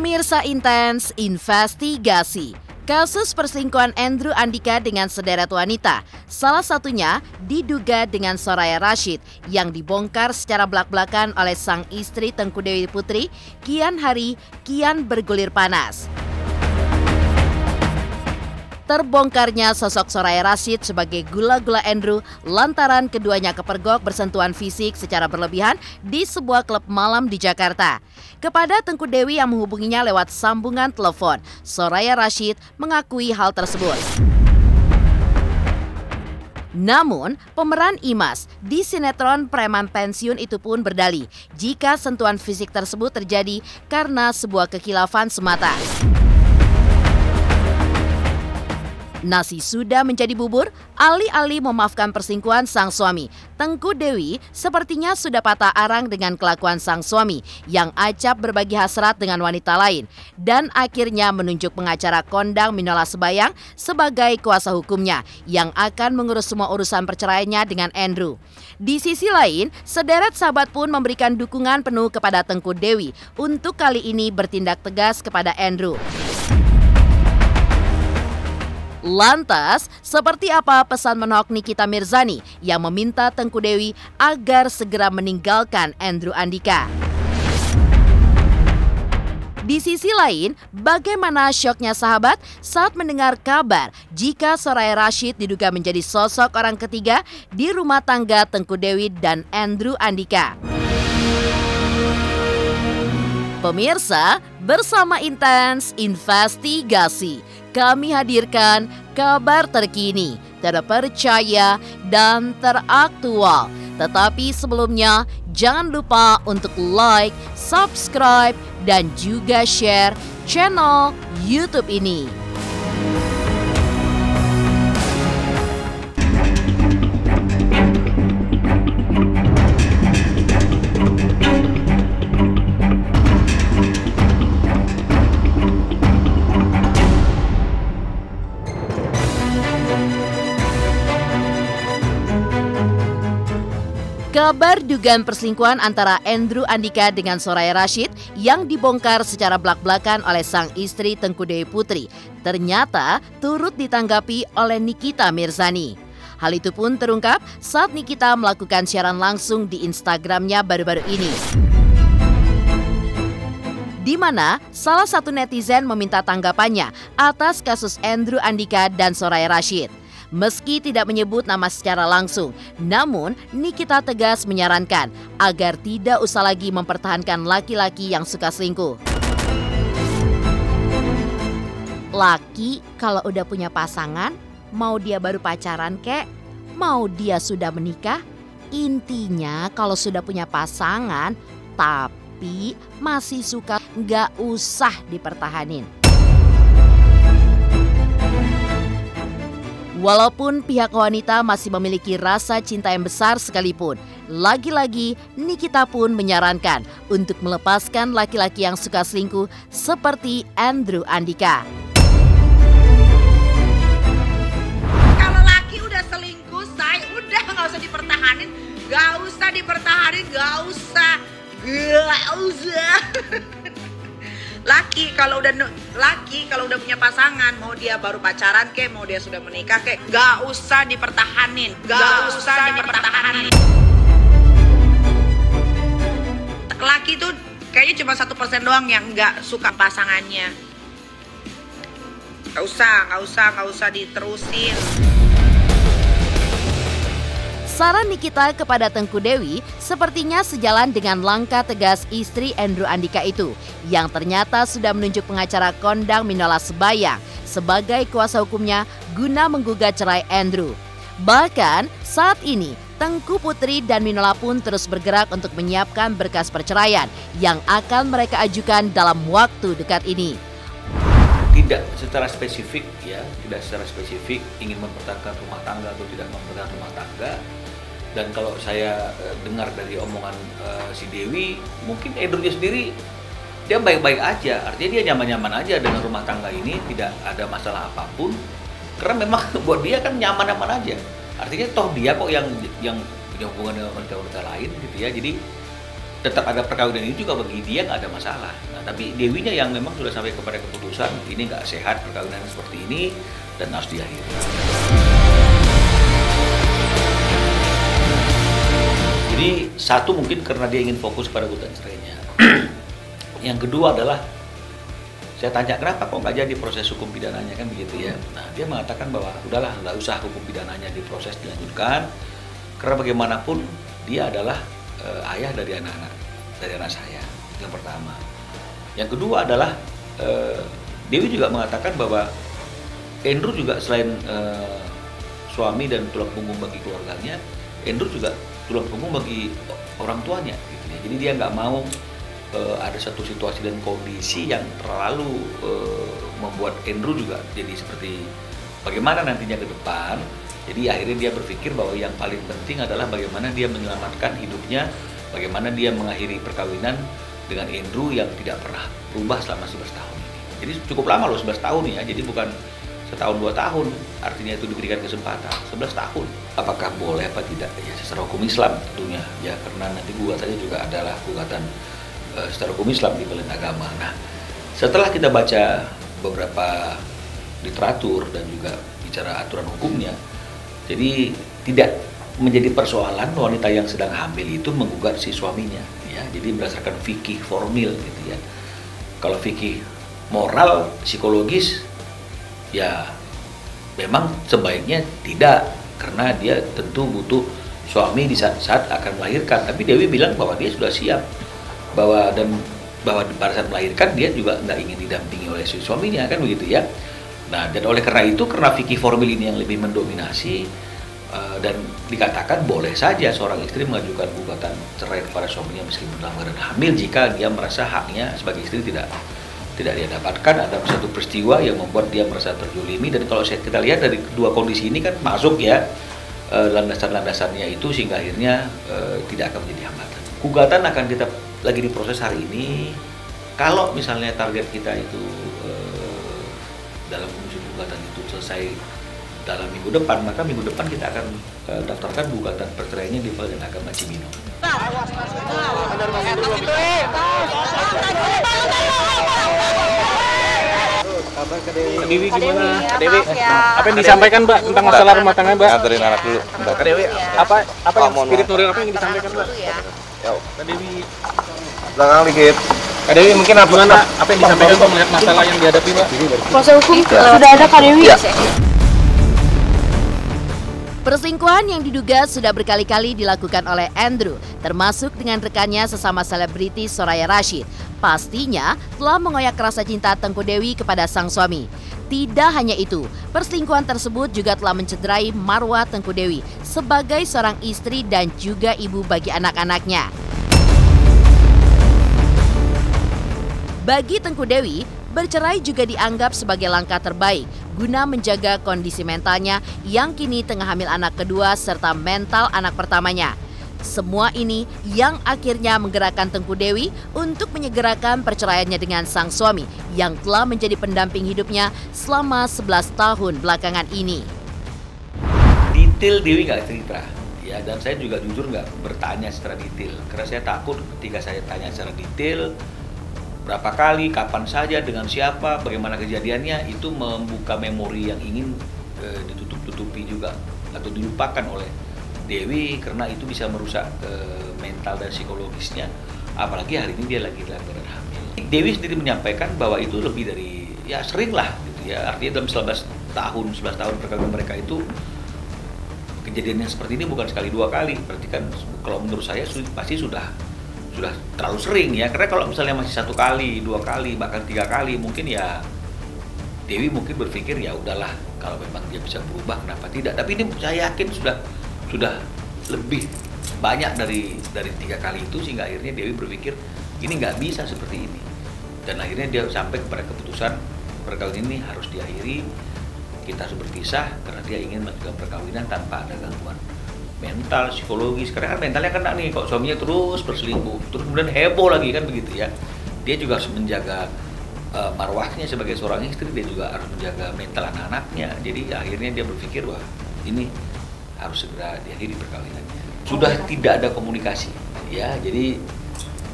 Pemirsa Intens investigasi kasus perselingkuhan Andrew Andika dengan sederet wanita. Salah satunya diduga dengan Soraya Rashid yang dibongkar secara belak-belakan oleh sang istri Tengku Dewi Putri. Kian hari kian bergulir panas. Terbongkarnya sosok Soraya Rashid sebagai gula-gula Andrew lantaran keduanya kepergok bersentuhan fisik secara berlebihan di sebuah klub malam di Jakarta. Kepada Tengku Dewi yang menghubunginya lewat sambungan telepon, Soraya Rashid mengakui hal tersebut. Namun, pemeran Imas di sinetron Preman Pensiun itu pun berdalih jika sentuhan fisik tersebut terjadi karena sebuah kekhilafan semata. Nasi sudah menjadi bubur, alih-alih memaafkan perselingkuhan sang suami. Tengku Dewi sepertinya sudah patah arang dengan kelakuan sang suami yang acap berbagi hasrat dengan wanita lain. Dan akhirnya menunjuk pengacara kondang Minola Sebayang sebagai kuasa hukumnya yang akan mengurus semua urusan perceraiannya dengan Andrew. Di sisi lain, sederet sahabat pun memberikan dukungan penuh kepada Tengku Dewi untuk kali ini bertindak tegas kepada Andrew. Lantas, seperti apa pesan menohok Nikita Mirzani yang meminta Tengku Dewi agar segera meninggalkan Andrew Andika? Di sisi lain, bagaimana syoknya sahabat saat mendengar kabar jika Soraya Rashid diduga menjadi sosok orang ketiga di rumah tangga Tengku Dewi dan Andrew Andika? Pemirsa, bersama Intens Investigasi, kami hadirkan kabar terkini, terpercaya, dan teraktual. Tetapi sebelumnya, jangan lupa untuk like, subscribe, dan juga share channel YouTube ini. Kabar dugaan perselingkuhan antara Andrew Andika dengan Soraya Rashid yang dibongkar secara belak-belakan oleh sang istri Tengku Dewi Putri ternyata turut ditanggapi oleh Nikita Mirzani. Hal itu pun terungkap saat Nikita melakukan siaran langsung di Instagramnya baru-baru ini, di mana salah satu netizen meminta tanggapannya atas kasus Andrew Andika dan Soraya Rashid. Meski tidak menyebut nama secara langsung, namun Nikita tegas menyarankan agar tidak usah lagi mempertahankan laki-laki yang suka selingkuh. Laki kalau udah punya pasangan, mau dia baru pacaran kek, mau dia sudah menikah, intinya kalau sudah punya pasangan tapi masih suka, nggak usah dipertahanin. Walaupun pihak wanita masih memiliki rasa cinta yang besar sekalipun, lagi-lagi Nikita pun menyarankan untuk melepaskan laki-laki yang suka selingkuh seperti Andrew Andika. Kalau laki udah selingkuh, udah nggak usah dipertahanin, nggak usah dipertahanin, nggak usah. Laki kalau udah punya pasangan, mau dia baru pacaran kek, mau dia sudah menikah kek, gak usah dipertahanin, gak usah dipertahanin. Laki tuh kayaknya cuma 1% doang yang gak suka pasangannya. Gak usah diterusin. Saran Nikita kepada Tengku Dewi sepertinya sejalan dengan langkah tegas istri Andrew Andika itu yang ternyata sudah menunjuk pengacara kondang Minola Sebayang sebagai kuasa hukumnya guna menggugat cerai Andrew. Bahkan saat ini Tengku Putri dan Minola pun terus bergerak untuk menyiapkan berkas perceraian yang akan mereka ajukan dalam waktu dekat ini. Tidak secara spesifik ingin mempertahankan rumah tangga atau tidak mempertahankan rumah tangga. Dan kalau saya dengar dari omongan si Dewi, mungkin Andrew-nya sendiri dia baik-baik aja, artinya dia nyaman-nyaman aja dengan rumah tangga ini, tidak ada masalah apapun, karena memang buat dia kan nyaman-nyaman aja. Artinya toh dia kok yang punya hubungan dengan wanita lain gitu ya. Jadi tetap ada perkawinan ini juga bagi dia nggak ada masalah. Nah, tapi Dewinya yang memang sudah sampai kepada keputusan ini nggak sehat perkawinan seperti ini dan harus diakhiri. Jadi satu mungkin karena dia ingin fokus pada gugatan cerainya. Yang kedua adalah saya tanya kenapa kok nggak jadi proses hukum pidananya kan begitu ya. Nah dia mengatakan bahwa udahlah nggak usah hukum pidananya diproses dilanjutkan karena bagaimanapun dia adalah ayah dari anak saya. Yang pertama. Yang kedua adalah Dewi juga mengatakan bahwa Andrew juga selain suami dan tulang punggung bagi keluarganya, Andrew juga tulang punggung bagi orang tuanya. Gitu ya. Jadi dia nggak mau ada satu situasi dan kondisi yang terlalu membuat Andrew juga jadi seperti bagaimana nantinya ke depan. Jadi akhirnya dia berpikir bahwa yang paling penting adalah bagaimana dia menyelamatkan hidupnya, bagaimana dia mengakhiri perkawinan dengan Andrew yang tidak pernah berubah selama 11 tahun ini. Jadi cukup lama loh 11 tahun ya, jadi bukan setahun 2 tahun, artinya itu diberikan kesempatan 11 tahun. Apakah boleh apa tidak? Ya secara hukum Islam tentunya ya, karena nanti gugatannya juga adalah gugatan secara hukum Islam di Pengadilan Agama. Nah, setelah kita baca beberapa literatur dan juga bicara aturan hukumnya, jadi tidak menjadi persoalan wanita yang sedang hamil itu menggugat si suaminya, ya. Jadi berdasarkan fikih formil gitu ya. Kalau fikih moral, psikologis, ya memang sebaiknya tidak, karena dia tentu butuh suami di saat akan melahirkan. Tapi Dewi bilang bahwa dia sudah siap, bahwa pada saat melahirkan dia juga nggak ingin didampingi oleh suaminya kan begitu ya. Nah, dan oleh karena itu, karena fikih formil ini yang lebih mendominasi dan dikatakan boleh saja seorang istri mengajukan gugatan cerai kepada suaminya meskipun dalam keadaan hamil jika dia merasa haknya sebagai istri tidak dia dapatkan, ada satu peristiwa yang membuat dia merasa terjolimi. Dan kalau kita lihat dari kedua kondisi ini kan masuk ya landasan-landasannya itu, sehingga akhirnya tidak akan menjadi hambatan. Gugatan akan kita lagi diproses hari ini. Kalau misalnya target kita itu dalam menyusun gugatan itu selesai dalam minggu depan, maka minggu depan kita akan daftarkan gugatan perceraiannya di Pengadilan Agama Cibinong. Kabar Kak Dewi gimana? Kak Dewi, apa yang disampaikan Mbak tentang masalah rumah tangga Mbak? Anterin anak dulu. Kak Dewi, apa yang spirit nuril apa yang disampaikan Mbak? Kak Dewi, Belakang dikit. Kak Dewi mungkin apa yang disampaikan untuk melihat masalah yang dihadapi Mbak? Proses hukum sudah ada Kak Dewi. Perselingkuhan yang diduga sudah berkali-kali dilakukan oleh Andrew, termasuk dengan rekannya sesama selebritis Soraya Rashid. Pastinya telah mengoyak rasa cinta Tengku Dewi kepada sang suami. Tidak hanya itu, perselingkuhan tersebut juga telah mencederai marwah Tengku Dewi sebagai seorang istri dan juga ibu bagi anak-anaknya. Bagi Tengku Dewi, bercerai juga dianggap sebagai langkah terbaik guna menjaga kondisi mentalnya yang kini tengah hamil anak kedua serta mental anak pertamanya. Semua ini yang akhirnya menggerakkan Tengku Dewi untuk menyegerakan perceraiannya dengan sang suami yang telah menjadi pendamping hidupnya selama 11 tahun belakangan ini. Detail Dewi nggak cerita, ya, dan saya juga jujur nggak bertanya secara detail karena saya takut ketika saya tanya secara detail berapa kali, kapan saja, dengan siapa, bagaimana kejadiannya, itu membuka memori yang ingin ditutup-tutupi juga atau dilupakan oleh Dewi, karena itu bisa merusak mental dan psikologisnya, apalagi hari ini dia lagi dalam keadaan hamil. Dewi sendiri menyampaikan bahwa itu lebih dari, ya sering lah gitu ya, artinya dalam 11 tahun perkawinan mereka itu kejadian yang seperti ini bukan sekali dua kali, berarti kan kalau menurut saya pasti sudah terlalu sering ya, karena kalau misalnya masih 1 kali, 2 kali, bahkan 3 kali, mungkin ya Dewi mungkin berpikir ya udahlah, kalau memang dia bisa berubah kenapa tidak. Tapi ini saya yakin sudah lebih banyak dari 3 kali itu, sehingga akhirnya Dewi berpikir ini nggak bisa seperti ini, dan akhirnya dia sampai kepada keputusan perkawinan ini harus diakhiri, kita harus berpisah karena dia ingin melanjutkan perkawinan tanpa ada gangguan mental, psikologis, karena kan mentalnya kena nih, kok suaminya terus berselingkuh, terus kemudian heboh lagi kan begitu ya. Dia juga harus menjaga marwahnya sebagai seorang istri, dia juga harus menjaga mental anak-anaknya. Jadi akhirnya dia berpikir wah ini harus segera diakhiri perkawinannya. Sudah tidak ada komunikasi, ya. Jadi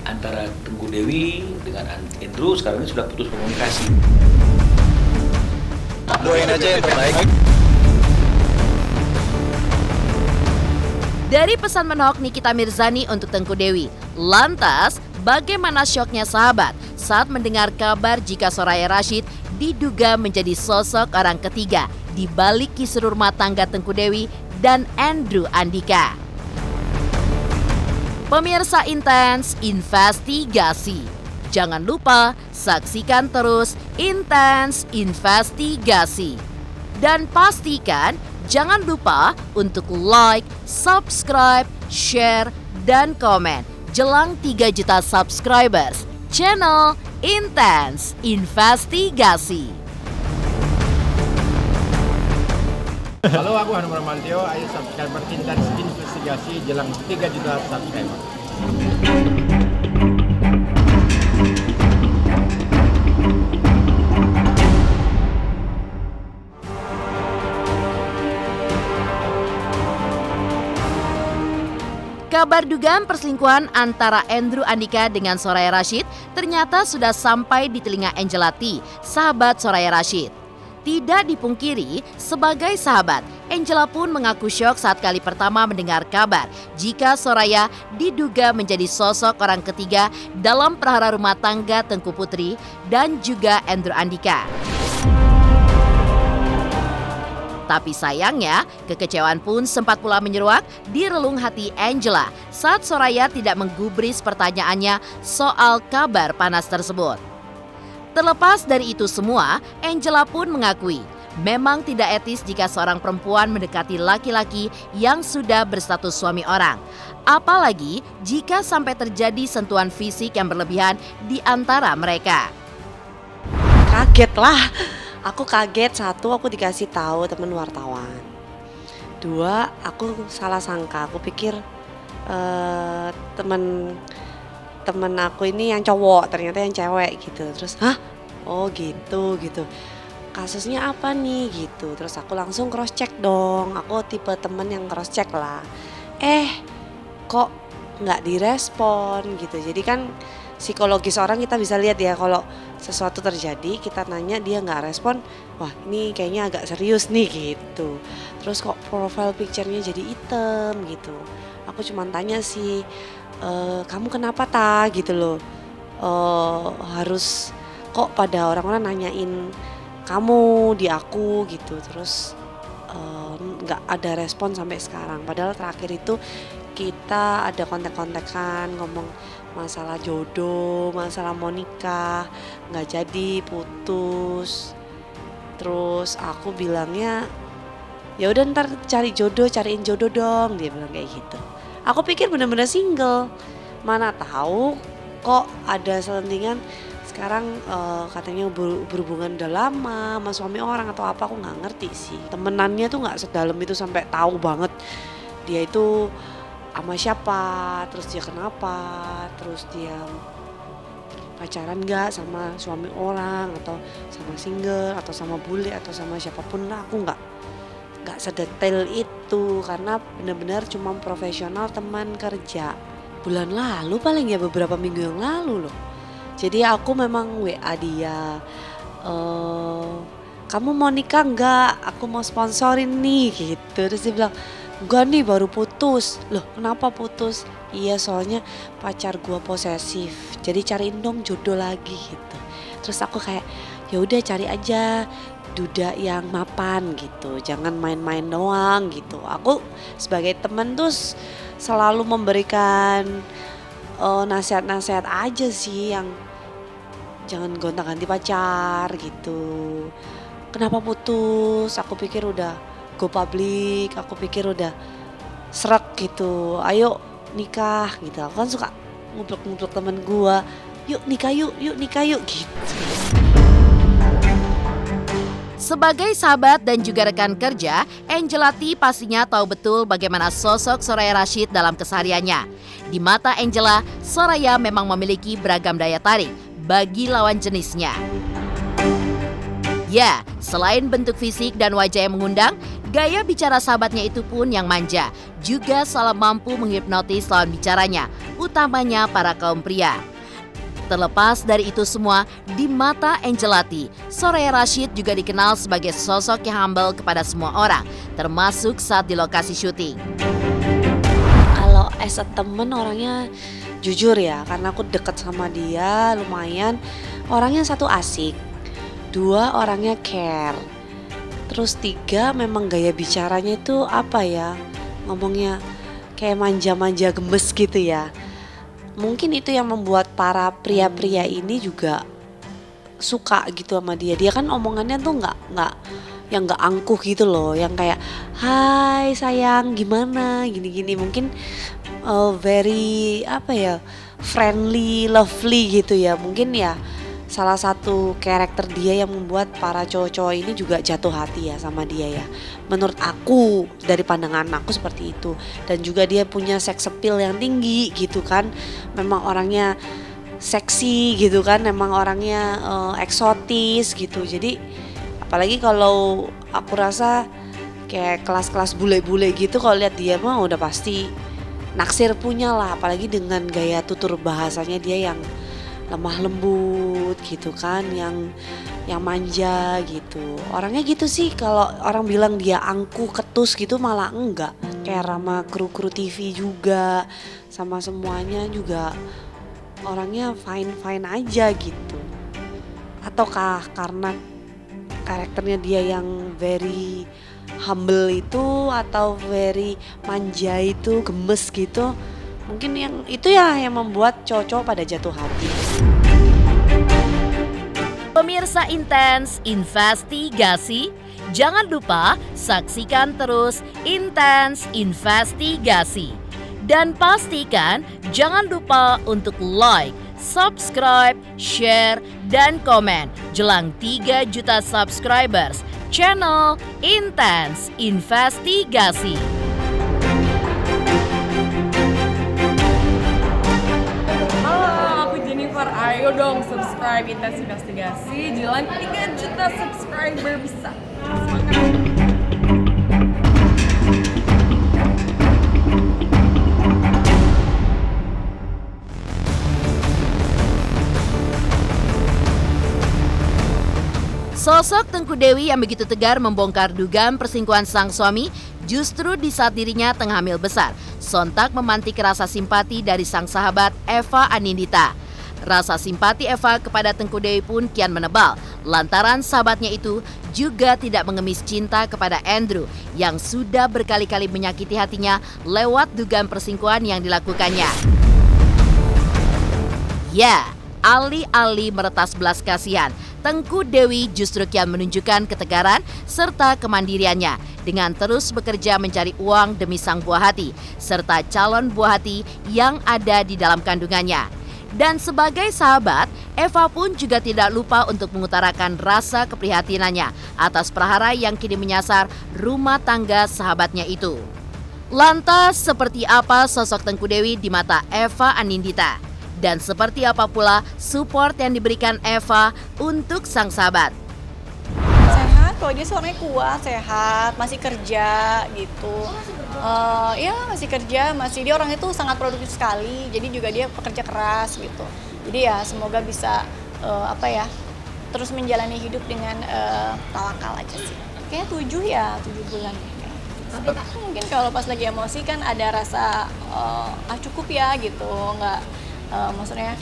antara Tengku Dewi dengan Andrew sekarang ini sudah putus komunikasi. Doain aja yang terbaik. Dari pesan menok Nikita Mirzani untuk Tengku Dewi, lantas bagaimana syoknya sahabat saat mendengar kabar jika Soraya Rashid diduga menjadi sosok orang ketiga di balik kisruh rumah tangga Tengku Dewi dan Andrew Andika? Pemirsa Intens Investigasi, jangan lupa saksikan terus Intens Investigasi. Dan pastikan jangan lupa untuk like, subscribe, share, dan komen jelang 3 juta subscribers channel Intens Investigasi. Halo, aku Hanum Ramantio. Ayo subscriber Intens Investigasi jelang 3 juta subscriber. Kabar dugaan perselingkuhan antara Andrew Andika dengan Soraya Rashid ternyata sudah sampai di telinga Angelati, sahabat Soraya Rashid. Tidak dipungkiri, sebagai sahabat, Angela pun mengaku syok saat kali pertama mendengar kabar jika Soraya diduga menjadi sosok orang ketiga dalam perkara rumah tangga Tengku Putri dan juga Andrew Andika. Tapi sayangnya, kekecewaan pun sempat pula menyeruak di relung hati Angela saat Soraya tidak menggubris pertanyaannya soal kabar panas tersebut. Terlepas dari itu semua, Angela pun mengakui memang tidak etis jika seorang perempuan mendekati laki-laki yang sudah berstatus suami orang. Apalagi jika sampai terjadi sentuhan fisik yang berlebihan di antara mereka. Kaget lah. Aku kaget, 1, aku dikasih tahu teman wartawan. 2, aku salah sangka. Aku pikir temen aku ini yang cowok, ternyata yang cewek gitu. Terus, hah? Oh gitu. Kasusnya apa nih gitu. Terus aku langsung cross check dong. Aku tipe temen yang cross check lah. Kok nggak direspon gitu. Jadi kan psikologis orang kita bisa lihat ya, kalau sesuatu terjadi kita nanya dia nggak respon, wah ini kayaknya agak serius nih gitu. Terus kok profile picture-nya jadi hitam gitu. Aku cuma tanya sih, kamu kenapa gitu loh, harus kok pada orang-orang nanyain kamu di aku gitu. Terus nggak ada respon sampai sekarang. Padahal terakhir itu kita ada kontak-kontakan ngomong masalah jodoh, masalah mau nikah, nggak jadi, putus. Terus aku bilangnya, ya udah ntar cariin jodoh dong, dia bilang kayak gitu. Aku pikir bener-bener single, mana tahu kok ada selentingan sekarang katanya berhubungan udah lama sama suami orang atau apa, aku nggak ngerti sih. Temenannya tuh nggak sedalam itu sampai tahu banget dia itu sama siapa, terus dia kenapa, terus dia pacaran gak sama suami orang, atau sama single, atau sama bule, atau sama siapapun lah. Aku nggak sedetail itu karena benar-benar cuma profesional teman kerja. Bulan lalu paling ya, beberapa minggu yang lalu loh. Jadi aku memang WA dia, kamu mau nikah nggak? Aku mau sponsorin nih gitu. Terus dia bilang, enggak nih, baru putus. Loh kenapa putus? Iya soalnya pacar gua posesif, jadi cariin dong jodoh lagi gitu. Terus aku kayak, ya udah cari aja duda yang mapan gitu, jangan main-main doang gitu. Aku sebagai temen tuh selalu memberikan nasihat-nasihat aja sih, yang jangan gonta-ganti pacar gitu. Kenapa putus? Aku pikir udah go public, aku pikir udah serak gitu, ayo nikah gitu. Aku kan suka nguplek-nguplek temen gua, yuk nikah yuk gitu. Sebagai sahabat dan juga rekan kerja, Angelati pastinya tahu betul bagaimana sosok Soraya Rashid dalam kesehariannya. Di mata Angela, Soraya memang memiliki beragam daya tarik bagi lawan jenisnya. Ya, selain bentuk fisik dan wajah yang mengundang, gaya bicara sahabatnya itu pun yang manja, juga selalu mampu menghipnotis lawan bicaranya. utamanya para kaum pria. Terlepas dari itu semua, di mata Angelati, Soraya Rashid juga dikenal sebagai sosok yang humble kepada semua orang, termasuk saat di lokasi syuting. Kalau as a temen orangnya jujur ya, karena aku deket sama dia lumayan. Orangnya satu asik, 2 orangnya care, terus 3 memang gaya bicaranya itu apa ya, ngomongnya kayak manja-manja gemes gitu ya. Mungkin itu yang membuat para pria-pria ini juga suka gitu sama dia. Dia kan omongannya tuh nggak angkuh gitu loh, yang kayak hai sayang gimana gini-gini. Mungkin very apa ya, friendly, lovely gitu ya. Mungkin ya salah satu karakter dia yang membuat para cowok-cowok ini juga jatuh hati ya sama dia ya. Menurut aku, dari pandangan aku seperti itu. Dan juga dia punya sex appeal yang tinggi gitu kan. Memang orangnya seksi gitu kan, memang orangnya eksotis gitu. Jadi apalagi kalau aku rasa kayak kelas-kelas bule-bule gitu, kalau lihat dia mah udah pasti naksir punya lah. Apalagi dengan gaya tutur bahasanya dia yang lemah lembut gitu kan, yang manja gitu. Orangnya gitu sih. Kalau orang bilang dia angkuh ketus gitu malah enggak. Kayak sama kru-kru TV juga, sama semuanya juga orangnya fine aja gitu. Ataukah karena karakternya dia yang very humble itu, atau very manja itu, gemes gitu. Mungkin yang itu ya yang membuat cowok-cowok pada jatuh hati. Pemirsa Intens Investigasi, jangan lupa saksikan terus Intens Investigasi. Dan pastikan jangan lupa untuk like, subscribe, share, dan komen jelang 3 juta subscribers channel Intens Investigasi. Ayo dong subscribe Intens Investigasi, jelang 3 juta subscriber bisa. Sosok Tengku Dewi yang begitu tegar membongkar dugaan perselingkuhan sang suami justru di saat dirinya tengah hamil besar, sontak memantik rasa simpati dari sang sahabat Eva Anindita. Rasa simpati Eva kepada Tengku Dewi pun kian menebal, lantaran sahabatnya itu juga tidak mengemis cinta kepada Andrew yang sudah berkali-kali menyakiti hatinya lewat dugaan perselingkuhan yang dilakukannya. Ya, alih-alih meretas belas kasihan, Tengku Dewi justru kian menunjukkan ketegaran serta kemandiriannya dengan terus bekerja mencari uang demi sang buah hati serta calon buah hati yang ada di dalam kandungannya. Dan sebagai sahabat, Eva pun juga tidak lupa untuk mengutarakan rasa keprihatinannya atas prahara yang kini menyasar rumah tangga sahabatnya itu. Lantas, seperti apa sosok Tengku Dewi di mata Eva Anindita? Dan seperti apa pula support yang diberikan Eva untuk sang sahabat? Sehat, kalau dia suaranya kuat, sehat, masih kerja gitu. Ya masih kerja, dia orang itu sangat produktif sekali, jadi juga dia pekerja keras gitu. Jadi ya semoga bisa terus menjalani hidup dengan tawakal aja sih. Kayaknya 7 bulan ya. Mungkin kalau pas lagi emosi kan ada rasa cukup ya gitu, nggak maksudnya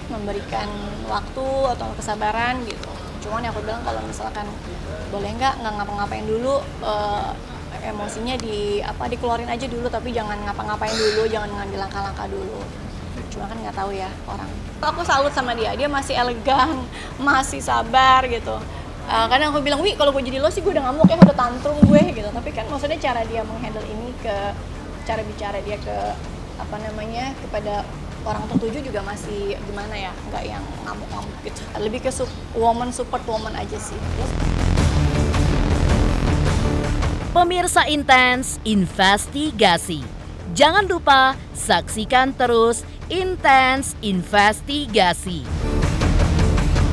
memberikan waktu atau kesabaran gitu. Cuman aku bilang kalau misalkan boleh nggak ngapa-ngapain dulu, emosinya dikeluarin aja dulu, tapi jangan ngapa-ngapain dulu, jangan ngambil langkah-langkah dulu. Cuma kan nggak tahu ya orang. Aku salut sama dia masih elegan, masih sabar gitu. Kadang aku bilang, Wi kalau gue jadi lo sih gue udah ngamuk ya, udah tantrum gue gitu. Tapi kan maksudnya cara dia menghandle ini, cara bicara dia kepada orang tertuju juga masih gimana ya, nggak yang ngamuk-ngamuk gitu. Lebih ke support woman aja sih. Pemirsa Intens Investigasi, jangan lupa saksikan terus Intens Investigasi.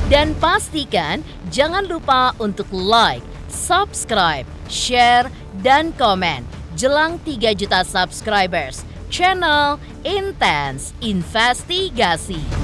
Dan pastikan jangan lupa untuk like, subscribe, share, dan komen jelang 3 juta subscribers channel Intense Investigasi.